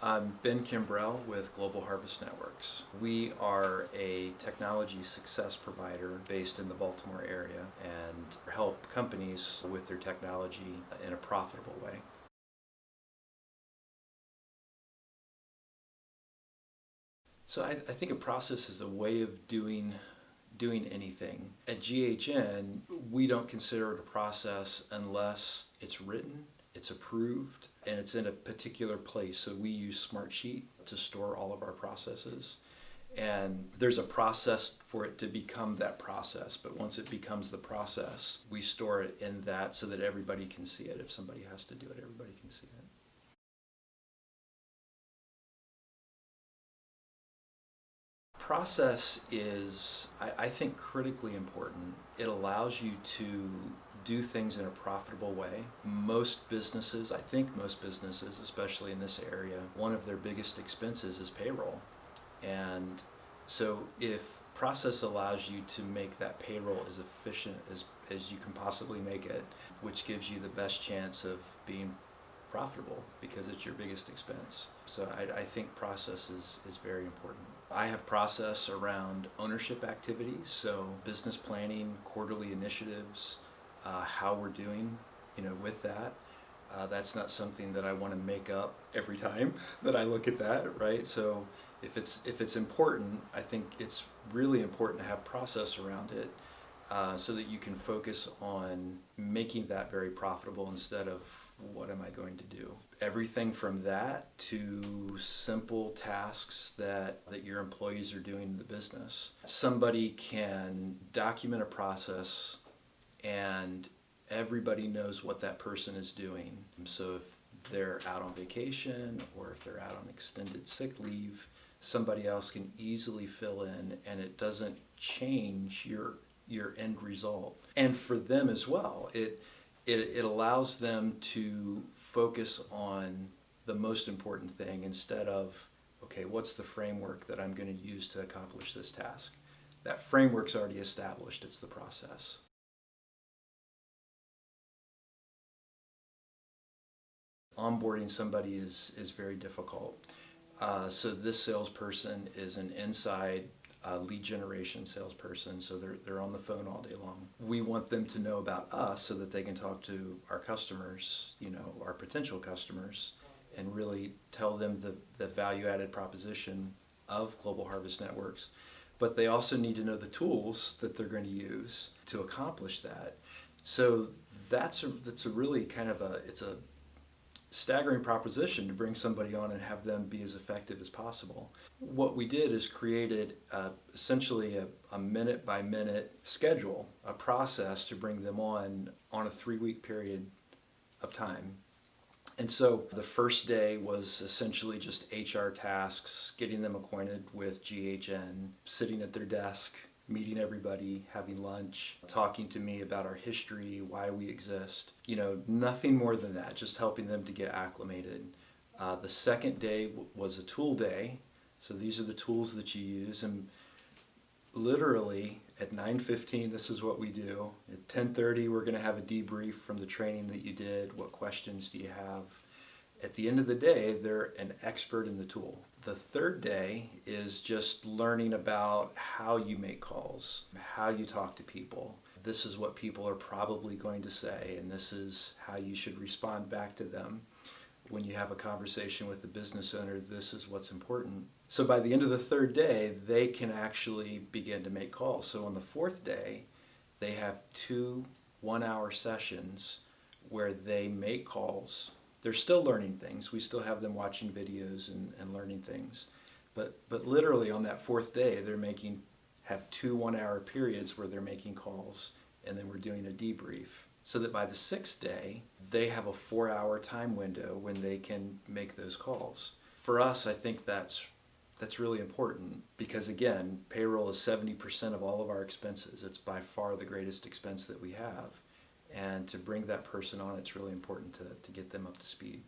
I'm Ben Kimbrell with Global Harvest Networks. We are a technology success provider based in the Baltimore area and help companies with their technology in a profitable way. So I think a process is a way of doing anything. At GHN, we don't consider it a process unless it's written, it's approved, and it's in a particular place. So we use Smartsheet to store all of our processes. And there's a process for it to become that process, but once it becomes the process, we store it in that so that everybody can see it. If somebody has to do it, everybody can see it. Process is, I think, critically important. It allows you to do things in a profitable way. I think most businesses, especially in this area, one of their biggest expenses is payroll. And so if process allows you to make that payroll as efficient as you can possibly make it, which gives you the best chance of being profitable because it's your biggest expense. So I think process is very important. I have process around ownership activities, so business planning, quarterly initiatives, how we're doing, with that. That's not something that I want to make up every time that I look at that, right? So if it's important, I think it's really important to have process around it, so that you can focus on making that very profitable instead of what am I going to do? Everything from that to simple tasks that your employees are doing in the business. Somebody can document a process and everybody knows what that person is doing. So if they're out on vacation or if they're out on extended sick leave, somebody else can easily fill in and it doesn't change your end result. And for them as well, it allows them to focus on the most important thing instead of, okay, what's the framework that I'm going to use to accomplish this task? That framework's already established, it's the process. Onboarding somebody is very difficult. So this salesperson is an inside lead generation salesperson, so they're on the phone all day long. We want them to know about us so that they can talk to our customers, our potential customers, and really tell them the value-added proposition of Global Harvest Networks. But they also need to know the tools that they're going to use to accomplish that. So that's a really kind of it's a staggering proposition to bring somebody on and have them be as effective as possible. What we did is created essentially a minute by minute schedule, a process to bring them on a 3-week period of time. And so the first day was essentially just HR tasks, getting them acquainted with GHN, sitting at their desk, meeting everybody, having lunch, talking to me about our history, why we exist. Nothing more than that, just helping them to get acclimated. The second day was a tool day. So these are the tools that you use. And literally at 9:15, this is what we do. At 10:30, we're going to have a debrief from the training that you did. What questions do you have? At the end of the day, they're an expert in the tool. The third day is just learning about how you make calls, how you talk to people. This is what people are probably going to say, and this is how you should respond back to them. When you have a conversation with the business owner, this is what's important. So by the end of the third day, they can actually begin to make calls. So on the fourth day, they have 2 one-hour sessions where they make calls. They're still learning things. We still have them watching videos and learning things. But literally on that fourth day, have 2 one-hour periods where they're making calls, and then we're doing a debrief. So that by the 6th day, they have a 4-hour time window when they can make those calls. For us, I think that's really important because, again, payroll is 70% of all of our expenses. It's by far the greatest expense that we have. And to bring that person on, it's really important to get them up to speed.